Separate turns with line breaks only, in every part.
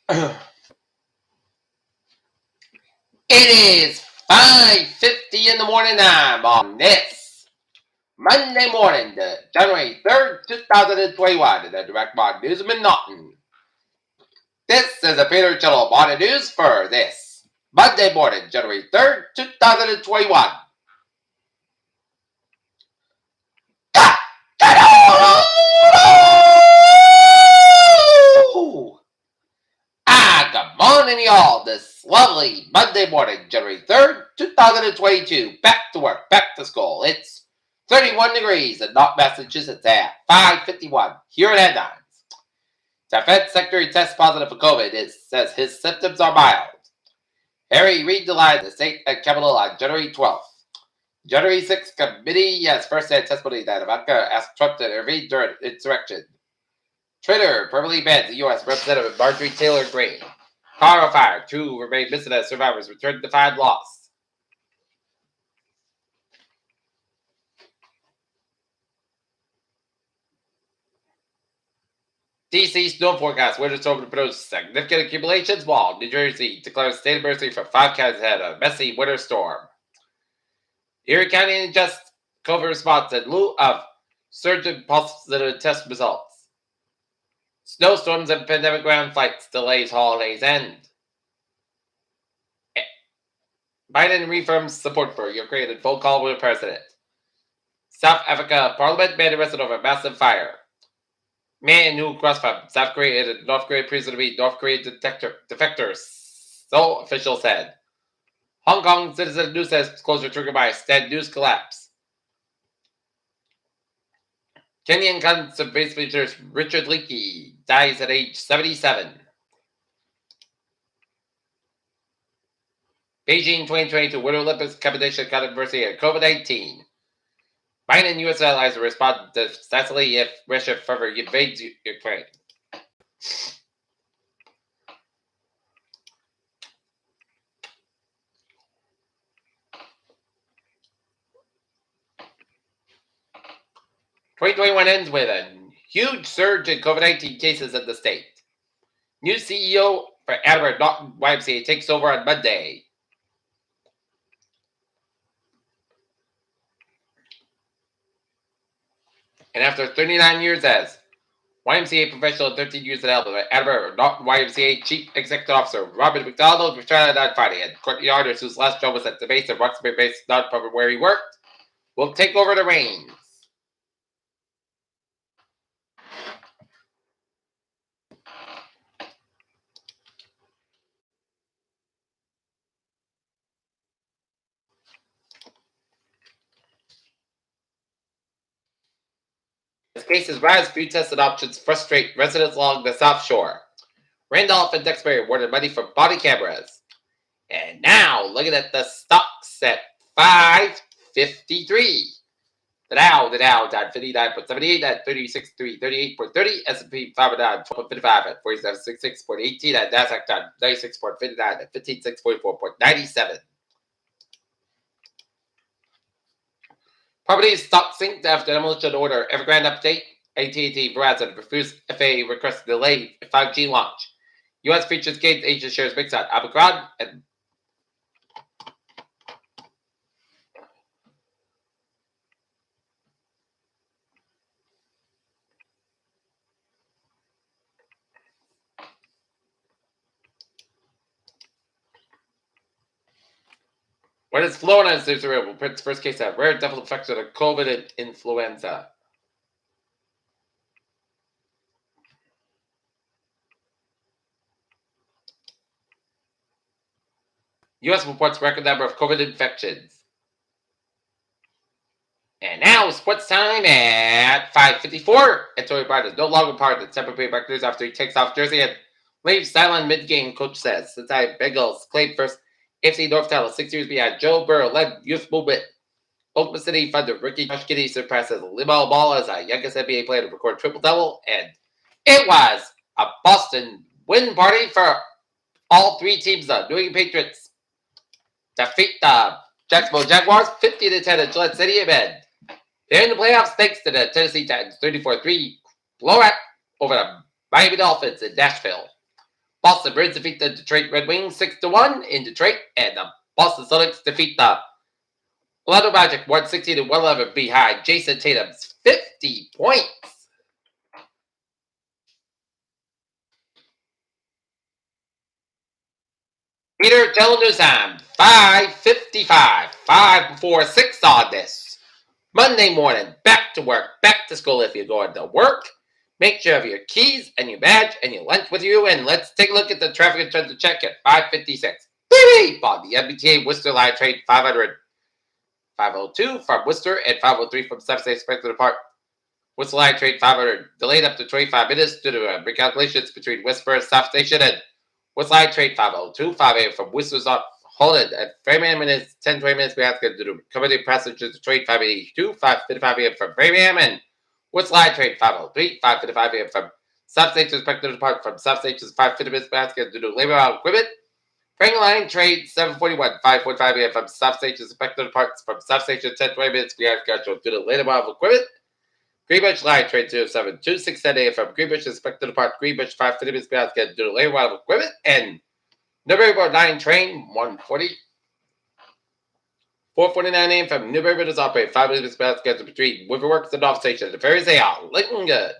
It is 5:50 in the morning time on this Monday morning, January 3rd, 2021, in the Direct Mod Newsman Norton. This is a Peter Channel Morning News for this Monday morning, January 3rd, 2021. Good morning, y'all. This lovely Monday morning, January 3rd, 2022. Back to work, back to school. It's 31 degrees in North Massachusetts at 5:51. Here at headlines. Defense Secretary tests positive for COVID. It says his symptoms are mild. Harry Reid denied the state capitol on January 12th. January 6th committee has first-hand testimony that Ivanka asked Trump to intervene during insurrection. Twitter permanently bans the U.S. Representative Marjorie Taylor Greene. Car fire. 2 remain missing as survivors return to find lost. DC snow forecast. Winter storm to produce significant accumulations. While New Jersey declares state emergency for 5 counties ahead of a messy winter storm. Erie County adjusts COVID response in lieu of surge in positive test results. Snowstorms and pandemic ground flights delays holidays end. Biden reaffirms support for Ukraine in phone call with the president. South Africa parliament banned arrested over massive fire. Man who crossed from South Korea into North Korea appears to be North Korean defectors, so officials said. Hong Kong Citizen News says closure triggered by a stead news collapse. Kenyan conservationist Richard Leakey dies at age 77. Beijing 2022 Winter Olympics competition controversy and COVID-19. Biden and U.S. allies will respond decisively if Russia further invades Ukraine. (2021) ends with a huge surge in COVID-19 cases in the state. New CEO for Attleboro Norton YMCA takes over on Monday. And after 39 years as YMCA professional and 13 years at Attleboro Norton YMCA Chief Executive Officer Robert McDonald retired on Friday, and Courtney Yarders, whose last job was at the base of Roxbury-based nonprofit where he worked, will take over the reins. As cases rise, food tested options frustrate residents along the South Shore. Randolph and Duxbury awarded money for body cameras. And now, looking at the stocks at 553. The Dow down 59.78 at 36,338.30. S&P 500 down 12.55 at 4766.18. And Nasdaq down 96.59 at 15644.97. Property stock synced after demolition order. Evergrande update. AT&T Verizon refused FAA request to delay 5G launch. U.S. futures gains, Asia shares mix on Omicron and when it's Florida and Israel will print its first case of rare devil infection of COVID and influenza. U.S. reports record number of COVID infections. And now, sports time at 5:54. Antonio Brown is no longer part of the Tampa Bay Buccaneers after he takes off jersey and leaves sideline mid-game, coach says. Cincinnati Bengals claim first AFC North title 6 years behind Joe Burrow-led youth movement. Oklahoma City Thunder rookie Josh Giddey surpasses Limau Ball as a youngest NBA player to record triple-double. And it was a Boston win party for all 3 teams. The New England Patriots defeat the Jacksonville Jaguars 50-10 at Gillette Stadium, and they're in the playoffs thanks to the Tennessee Titans 34-3 blowout over the Miami Dolphins in Nashville. Boston Bruins defeat the Detroit Red Wings 6-1 in Detroit, and the Boston Celtics defeat the Orlando Magic 160-111 behind Jason Tatum's 50 points. Peter, tell news time. 5:55. 5 before 6 on this Monday morning. Back to work, back to school if you're going to work. Make sure you have your keys and your badge and your lunch with you. And let's take a look at the traffic and trends to check at 5:56. Beep! On the MBTA Worcester Line Train 500. 502 from Worcester and 503 from South State expected to depart. Worcester Line Train 500 delayed up to 25 minutes due to recalculations between Worcester and South Station, and Worcester Line Train 502 5 a.m. from Worcester's on halted at Framingham minutes 10-20 minutes behind due to accommodating passengers to train 582 5:55 a.m. from Framingham, and Worcester Line Train 503 5:55 a.m. from South Station expected to depart from South Station's 5:50 minutes behind due to labor out equipment. Franklin Line Train 741 5:45 a.m. from South Station expected to depart from South Station 10-20 minutes behind schedule due to labor out equipment. Greenwich Line Train 207 2:10 a.m. from Greenwich expected to depart Greenwich 5:50 minutes behind schedule due to labor out equipment, and Newburyport 9 Train 140 4:49 a.m. from Newburyport is operated 5 minutes behind schedule between Riverworks and North Station. The ferries they are looking good.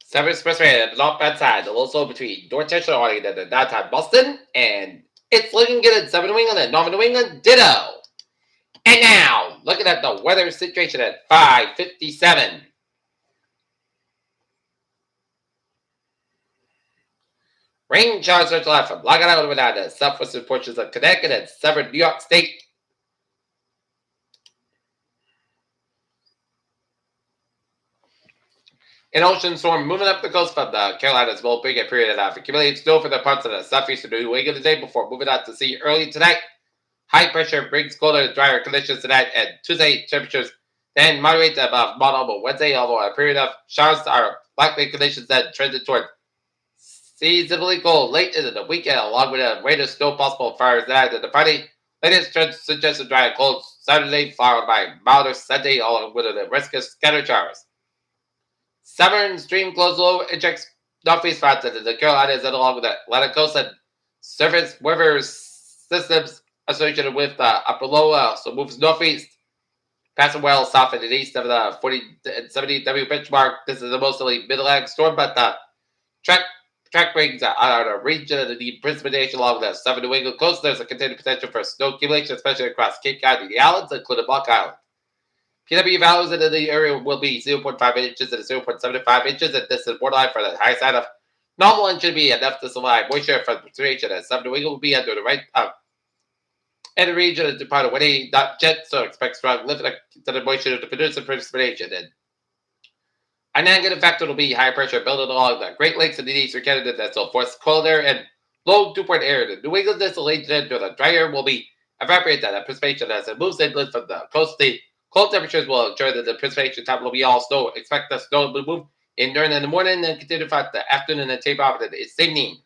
Seven Expressway at the northbound side, also between Dorchester, Oregon, and downtown Boston, and it's looking good at 7 New England and Northern New England, ditto. And now, looking at the weather situation at 5:57. Rain showers are left from Long Island down to southwestern portions of Connecticut and southern New York State. An ocean storm moving up the coast from the Carolinas will bring a period of accumulated snow for the parts of the southeastern New England today before moving out to sea early tonight. High pressure brings colder and drier conditions tonight, and Tuesday temperatures then moderate above normal Wednesday, although a period of showers are likely conditions that trended toward seasonably cold late into the weekend, along with a rate of snow possible fires tonight and the Friday. Latest trends suggest a dry and cold Saturday, followed by milder Sunday, along with a risk of scattered showers. Southern stream close low injects northeast fronts into the Carolinas and along with the Atlantic coast, and surface weather systems associated with the upper low so moves northeast, passing well south and east of the 40 and 70 W benchmark. This is a mostly mid-Atlantic storm, but the track brings out a region of the precipitation along the southern New England coast. There's a continued potential for snow accumulation, especially across Cape Cod and the islands, including Block Island. PW values in the area will be 0.5 inches and 0.75 inches, and this is borderline for the high side of normal and should be enough to survive moisture from precipitation, as some New England will be under the right and the region is part of windy, not jet, so expect strong lift to the moisture to produce some precipitation. And a negative factor will be high pressure building along the Great Lakes and the eastern Canada that will force cold air and low dew-point air. The New England distillation to the dry air will be evaporated at precipitation as it moves inland from the coast. The cold temperatures will ensure that the precipitation time will be all snow. Expect the snow to move in during the morning and continue throughout the afternoon and taper off at the evening.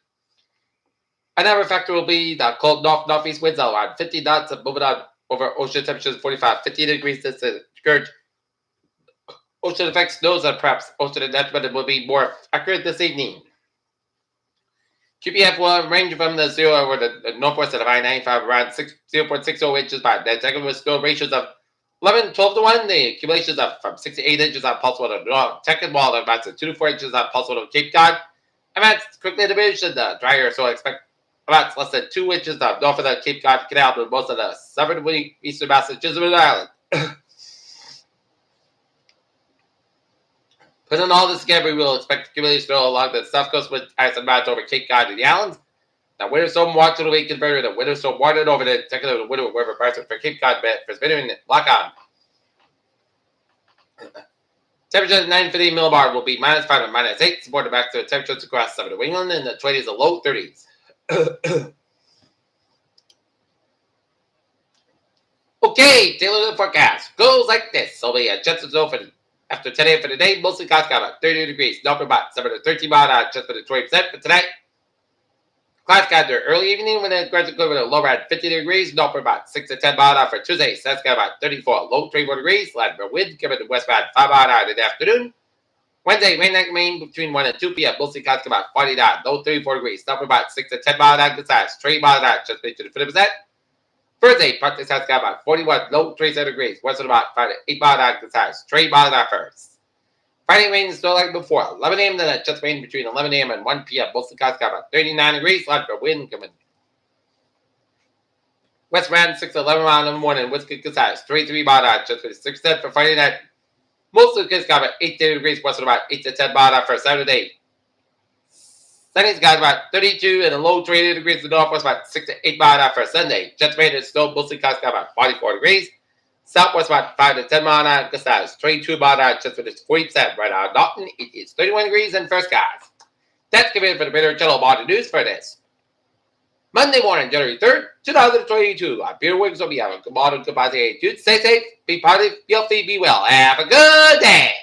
Another factor will be the cold northeast winds around 50 knots and moving on over ocean temperatures 50 degrees. This is scourge. Ocean effects snows and perhaps ocean detriment will be more accurate this evening. QPF will range from the 0 over the northwest of the I-95 around 0.60 inches by the second with snow ratios of 11-12 to 1. The accumulations of from 6 to 8 inches on possible to North Texas, while about 2 to 4 inches on possible to Cape Cod. And that's quickly diminished in the drier, so I expect about less than 2 inches of north of the Cape Cod Canal to most of the southern eastern Massachusetts Island. Putting all this together, we will expect accumulated snow along the south coast with ice and mountains over Cape Cod and the islands. The winter storm watch will be converted to winter storm water over the technical winter weather parts for Cape Cod, for spinning lock on. Temperature at 950 millibar will be -5 and -8, supported back to the temperatures across southern New England in the 20s and low 30s. Okay, daily forecast goes like this. There'll be a chance of snow for After today for the day, mostly clouds, about 30 degrees. No for about 7 to 13 mile an hour, just for the 20% for tonight. Clouds got there early evening when the gradual clear with a low at 50 degrees. No for about 6 to 10 mile an hour for Tuesday. Sun's got about 34, low 24 degrees. Light wind coming to westbound 5 mile an hour in the afternoon. Wednesday, rain night rain between 1 and 2 p.m. Mostly clouds about 49, low 34 degrees. No for about 6 to 10 mile an hour. Good size, 20 mile an hour, just to the 50%. Thursday, partly clouds got about 41, low 27 degrees. Western about 5 to 8 mile an hour. Good size, 20 mile an hour first. Friday rain is still like before. 11 a.m. then it just rain between 11 a.m. and 1 p.m. Mostly clouds got about 39 degrees. Light for wind coming. West ran 6 to 11 mile in the morning. West good size 33 mile an hour. Just for 6% for Friday night. Most of the kids got about 8 degrees. Western about 8 to 10 mile an hour for Saturday. Sunday's got about 32 and a low 20 degrees. The northwest about 6 to 8 mile an hour for Sunday. Just rain and snow. Mostly clouds got about 44 degrees. Southwest about 5 to 10 mile an hour. Good size 22 mile an hour. Just for this 40% right now. Dalton, it is 31 degrees and first skies. That's given for the Better Channel Morning News for this Monday morning, January 3rd, 2022. I'm Peter Wiggins. Will be having a good morning, goodbye, attitude. Stay safe, be positive, be healthy, be well. Have a good day.